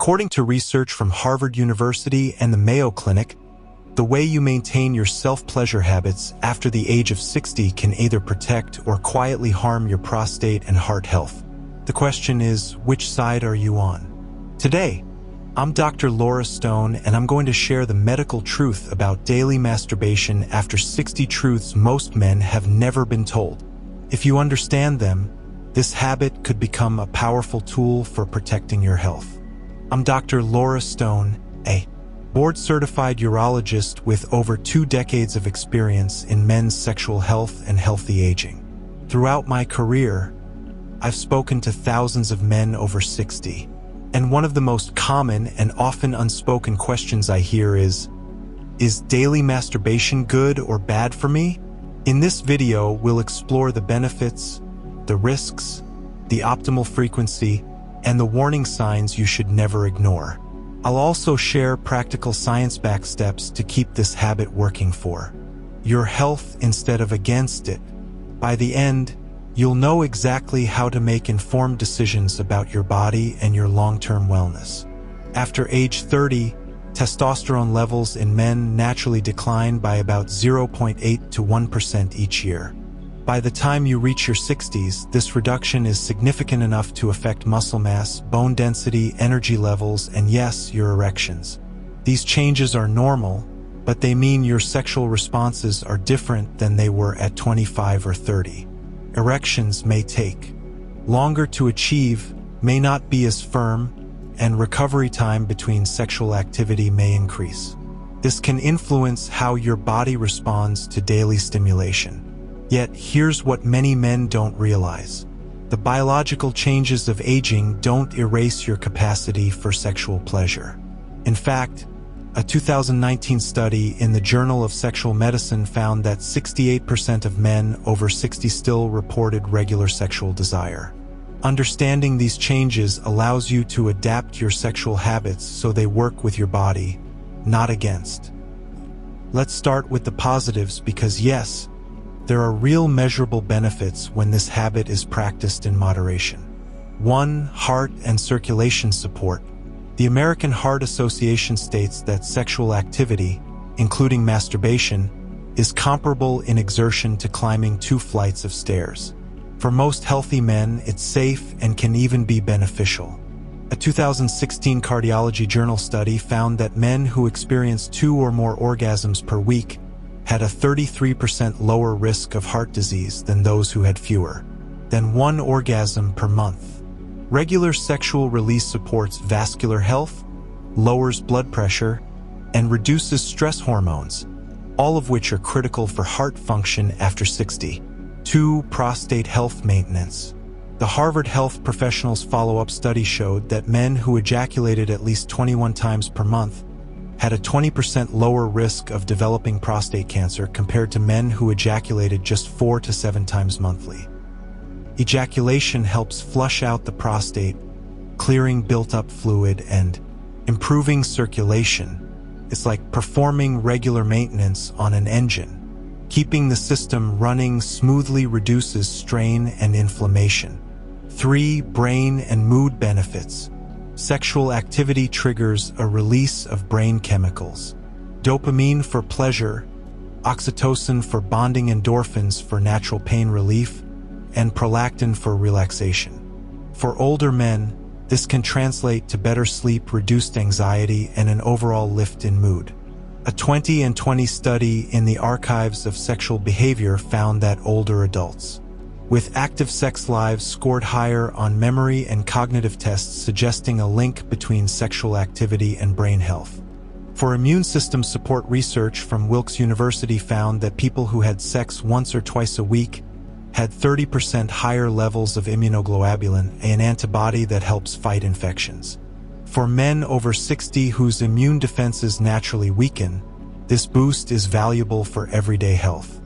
According to research from Harvard University and the Mayo Clinic, the way you maintain your self-pleasure habits after the age of 60 can either protect or quietly harm your prostate and heart health. The question is, which side are you on? Today, I'm Dr. Laura Stone, and I'm going to share the medical truth about daily masturbation after 60 truths most men have never been told. If you understand them, this habit could become a powerful tool for protecting your health. I'm Dr. Laura Stone, a board-certified urologist with over 2 decades of experience in men's sexual health and healthy aging. Throughout my career, I've spoken to thousands of men over 60, and one of the most common and often unspoken questions I hear is daily masturbation good or bad for me? In this video, we'll explore the benefits, the risks, the optimal frequency, and the warning signs you should never ignore. I'll also share practical science-backed steps to keep this habit working for your health instead of against it. By the end, you'll know exactly how to make informed decisions about your body and your long-term wellness. After age 30, testosterone levels in men naturally decline by about 0.8 to 1% each year. By the time you reach your 60s, this reduction is significant enough to affect muscle mass, bone density, energy levels, and yes, your erections. These changes are normal, but they mean your sexual responses are different than they were at 25 or 30. Erections may take longer to achieve, may not be as firm, and recovery time between sexual activity may increase. This can influence how your body responds to daily stimulation. Yet, here's what many men don't realize. The biological changes of aging don't erase your capacity for sexual pleasure. In fact, a 2019 study in the Journal of Sexual Medicine found that 68% of men over 60 still reported regular sexual desire. Understanding these changes allows you to adapt your sexual habits so they work with your body, not against. Let's start with the positives because yes, there are real measurable benefits when this habit is practiced in moderation. 1. Heart and circulation support. The American Heart Association states that sexual activity, including masturbation, is comparable in exertion to climbing 2 flights of stairs. For most healthy men, it's safe and can even be beneficial. A 2016 cardiology journal study found that men who experienced 2 or more orgasms per week had a 33% lower risk of heart disease than those who had fewer than 1 orgasm per month. Regular sexual release supports vascular health, lowers blood pressure, and reduces stress hormones, all of which are critical for heart function after 60. 2. Prostate health maintenance. The Harvard Health Professionals follow-up study showed that men who ejaculated at least 21 times per month had a 20% lower risk of developing prostate cancer compared to men who ejaculated just 4 to 7 times monthly. Ejaculation helps flush out the prostate, clearing built-up fluid and improving circulation. It's like performing regular maintenance on an engine. Keeping the system running smoothly reduces strain and inflammation. 3. Brain and mood benefits. Sexual activity triggers a release of brain chemicals. Dopamine for pleasure, oxytocin for bonding, endorphins for natural pain relief, and prolactin for relaxation. For older men, this can translate to better sleep, reduced anxiety, and an overall lift in mood. A 2020 study in the Archives of Sexual Behavior found that older adults with active sex lives scored higher on memory and cognitive tests, suggesting a link between sexual activity and brain health. For immune system support, research from Wilkes University found that people who had sex once or twice a week had 30% higher levels of immunoglobulin, an antibody that helps fight infections. For men over 60 whose immune defenses naturally weaken, this boost is valuable for everyday health.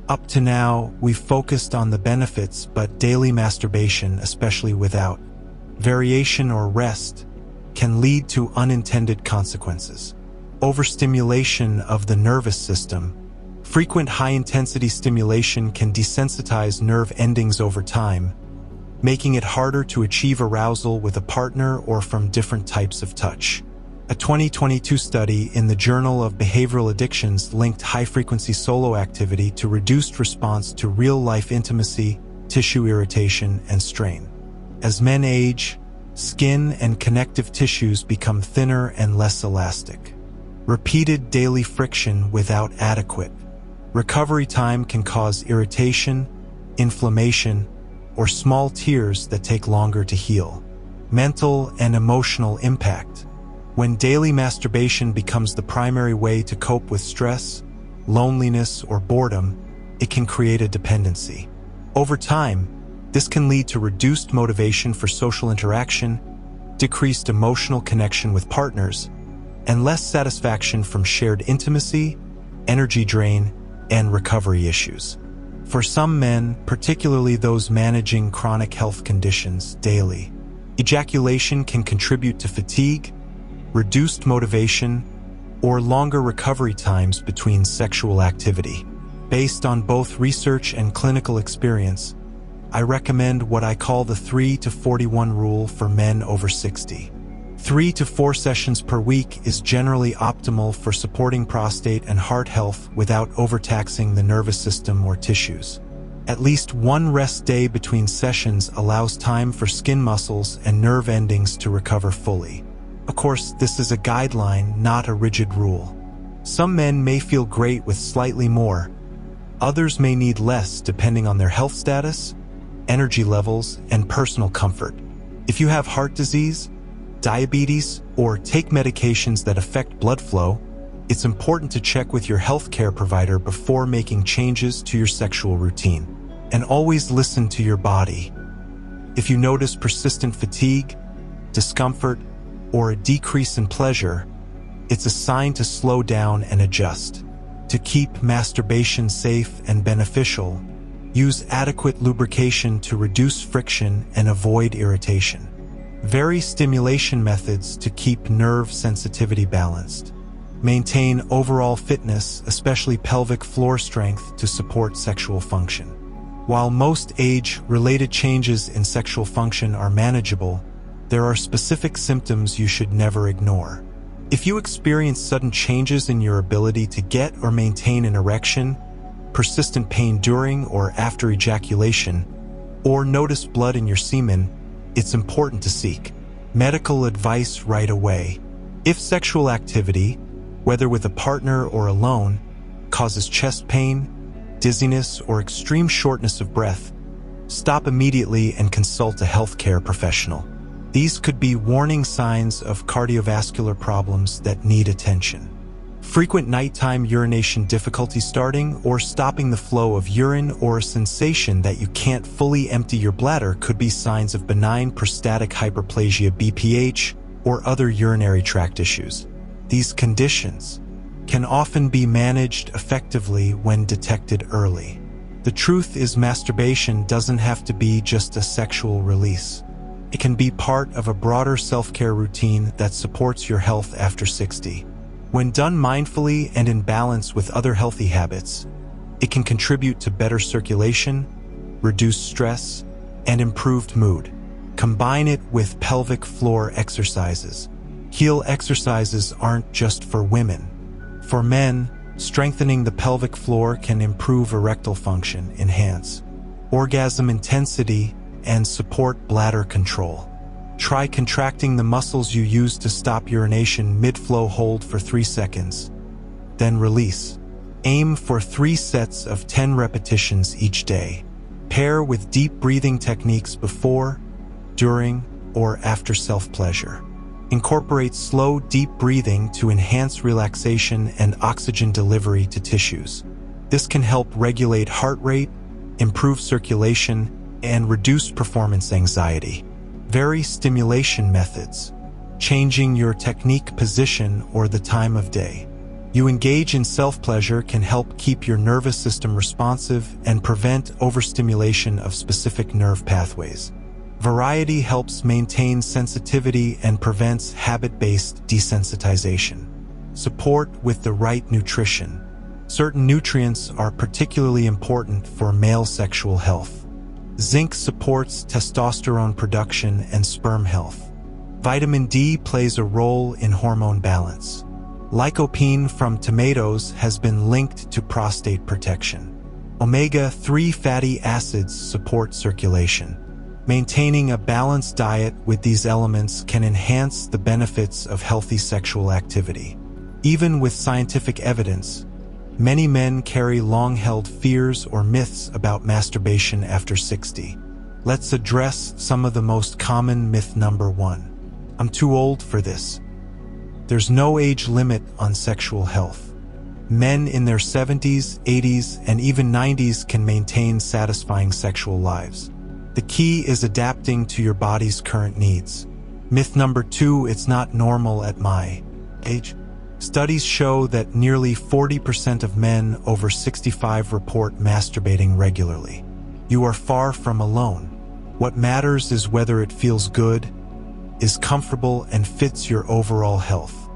Up to now, we've focused on the benefits, but daily masturbation, especially without variation or rest, can lead to unintended consequences. Overstimulation of the nervous system. Frequent high-intensity stimulation can desensitize nerve endings over time, making it harder to achieve arousal with a partner or from different types of touch. A 2022 study in the Journal of Behavioral Addictions linked high-frequency solo activity to reduced response to real-life intimacy, tissue irritation, and strain. As men age, skin and connective tissues become thinner and less elastic. Repeated daily friction without adequate recovery time can cause irritation, inflammation, or small tears that take longer to heal. Mental and emotional impact. When daily masturbation becomes the primary way to cope with stress, loneliness, or boredom, it can create a dependency. Over time, this can lead to reduced motivation for social interaction, decreased emotional connection with partners, and less satisfaction from shared intimacy, energy drain, and recovery issues. For some men, particularly those managing chronic health conditions, daily ejaculation can contribute to fatigue, reduced motivation, or longer recovery times between sexual activity. Based on both research and clinical experience, I recommend what I call the 3 to 41 rule for men over 60. 3 to 4 sessions per week is generally optimal for supporting prostate and heart health without overtaxing the nervous system or tissues. At least one rest day between sessions allows time for skin muscles and nerve endings to recover fully. Of course, this is a guideline, not a rigid rule. Some men may feel great with slightly more. Others may need less depending on their health status, energy levels, and personal comfort. If you have heart disease, diabetes, or take medications that affect blood flow, it's important to check with your healthcare provider before making changes to your sexual routine. And always listen to your body. If you notice persistent fatigue, discomfort, or a decrease in pleasure, it's a sign to slow down and adjust. To keep masturbation safe and beneficial, use adequate lubrication to reduce friction and avoid irritation. Vary stimulation methods to keep nerve sensitivity balanced. Maintain overall fitness, especially pelvic floor strength, to support sexual function. While most age-related changes in sexual function are manageable, there are specific symptoms you should never ignore. If you experience sudden changes in your ability to get or maintain an erection, persistent pain during or after ejaculation, or notice blood in your semen, it's important to seek medical advice right away. If sexual activity, whether with a partner or alone, causes chest pain, dizziness, or extreme shortness of breath, stop immediately and consult a healthcare professional. These could be warning signs of cardiovascular problems that need attention. Frequent nighttime urination difficulty starting or stopping the flow of urine, or a sensation that you can't fully empty your bladder, could be signs of benign prostatic hyperplasia (BPH) or other urinary tract issues. These conditions can often be managed effectively when detected early. The truth is, masturbation doesn't have to be just a sexual release. It can be part of a broader self-care routine that supports your health after 60. When done mindfully and in balance with other healthy habits, it can contribute to better circulation, reduced stress, and improved mood. Combine it with pelvic floor exercises. Heel exercises aren't just for women. For men, strengthening the pelvic floor can improve erectile function, enhance orgasm intensity, and support bladder control. Try contracting the muscles you use to stop urination mid-flow. Hold for 3 seconds, then release. Aim for 3 sets of 10 repetitions each day. Pair with deep breathing techniques before, during, or after self-pleasure. Incorporate slow, deep breathing to enhance relaxation and oxygen delivery to tissues. This can help regulate heart rate, improve circulation, and reduce performance anxiety. Vary stimulation methods, changing your technique, position, or the time of day. You engage in self-pleasure can help keep your nervous system responsive and prevent overstimulation of specific nerve pathways. Variety helps maintain sensitivity and prevents habit-based desensitization. Support with the right nutrition. Certain nutrients are particularly important for male sexual health. Zinc supports testosterone production and sperm health. Vitamin D plays a role in hormone balance. Lycopene from tomatoes has been linked to prostate protection. Omega-3 fatty acids support circulation. Maintaining a balanced diet with these elements can enhance the benefits of healthy sexual activity. Even with scientific evidence, many men carry long-held fears or myths about masturbation after 60. Let's address some of the most common myth. Number 1. I'm too old for this. There's no age limit on sexual health. Men in their 70s, 80s, and even 90s can maintain satisfying sexual lives. The key is adapting to your body's current needs. Myth number 2, it's not normal at my age. Studies show that nearly 40% of men over 65 report masturbating regularly. You are far from alone. What matters is whether it feels good, is comfortable, and fits your overall health.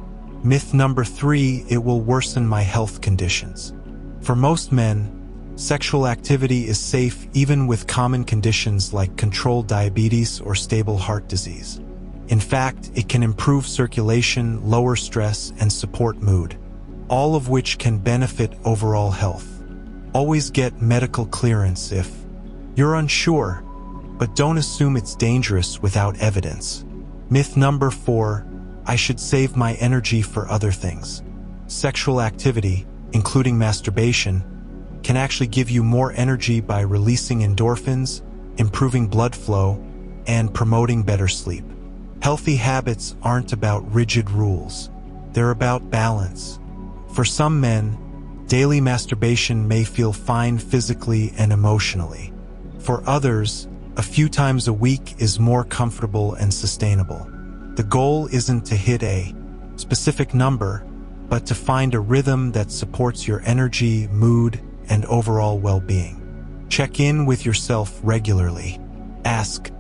Myth number 3, it will worsen my health conditions. For most men, sexual activity is safe even with common conditions like controlled diabetes or stable heart disease. In fact, it can improve circulation, lower stress, and support mood, all of which can benefit overall health. Always get medical clearance if you're unsure, but don't assume it's dangerous without evidence. Myth number 4, I should save my energy for other things. Sexual activity, including masturbation, can actually give you more energy by releasing endorphins, improving blood flow, and promoting better sleep. Healthy habits aren't about rigid rules. They're about balance. For some men, daily masturbation may feel fine physically and emotionally. For others, a few times a week is more comfortable and sustainable. The goal isn't to hit a specific number, but to find a rhythm that supports your energy, mood, and overall well-being. Check in with yourself regularly. Ask,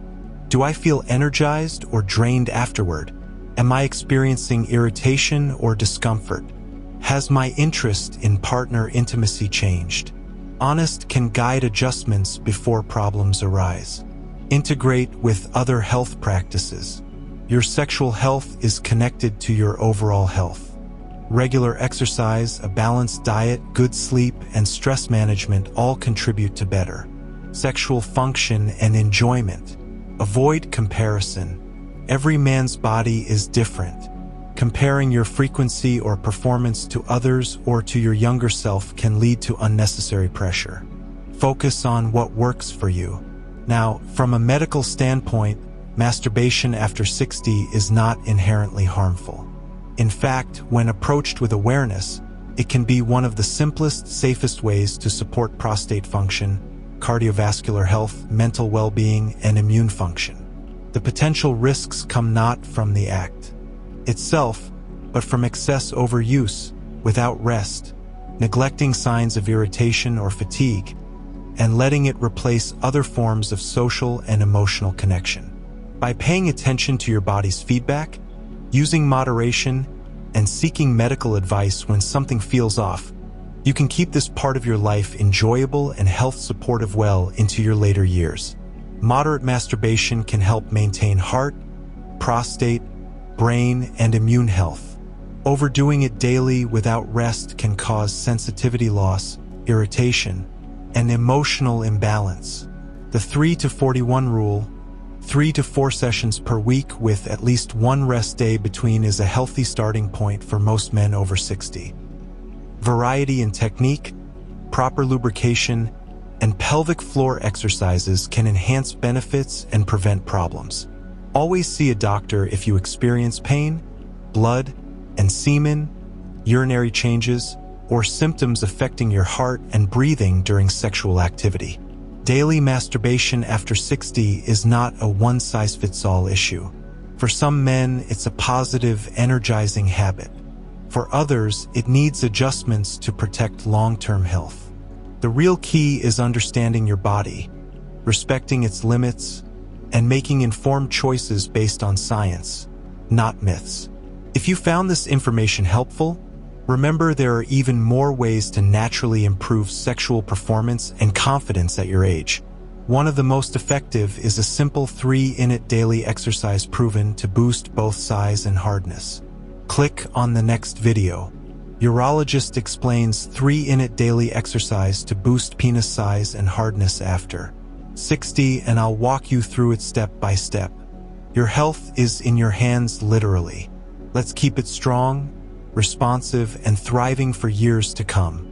do I feel energized or drained afterward? Am I experiencing irritation or discomfort? Has my interest in partner intimacy changed? Honest can guide adjustments before problems arise. Integrate with other health practices. Your sexual health is connected to your overall health. Regular exercise, a balanced diet, good sleep, and stress management all contribute to better sexual function and enjoyment. Avoid comparison. Every man's body is different. Comparing your frequency or performance to others or to your younger self can lead to unnecessary pressure. Focus on what works for you. Now, from a medical standpoint, masturbation after 60 is not inherently harmful. In fact, when approached with awareness, it can be one of the simplest, safest ways to support prostate function, cardiovascular health, mental well-being, and immune function. The potential risks come not from the act itself, but from excess overuse, without rest, neglecting signs of irritation or fatigue, and letting it replace other forms of social and emotional connection. By paying attention to your body's feedback, using moderation, and seeking medical advice when something feels off, you can keep this part of your life enjoyable and health-supportive well into your later years. Moderate masturbation can help maintain heart, prostate, brain, and immune health. Overdoing it daily without rest can cause sensitivity loss, irritation, and emotional imbalance. The 3 to 41 rule, 3 to 4 sessions per week with at least one rest day between, is a healthy starting point for most men over 60. Variety in technique, proper lubrication, and pelvic floor exercises can enhance benefits and prevent problems. Always see a doctor if you experience pain, blood and semen, urinary changes, or symptoms affecting your heart and breathing during sexual activity. Daily masturbation after 60 is not a one-size-fits-all issue. For some men, it's a positive, energizing habit. For others, it needs adjustments to protect long-term health. The real key is understanding your body, respecting its limits, and making informed choices based on science, not myths. If you found this information helpful, remember there are even more ways to naturally improve sexual performance and confidence at your age. One of the most effective is a simple 3-minute daily exercise proven to boost both size and hardness. Click on the next video. Urologist explains 3-minute daily exercise to boost penis size and hardness after 60, and I'll walk you through it step by step. Your health is in your hands, literally. Let's keep it strong, responsive, and thriving for years to come.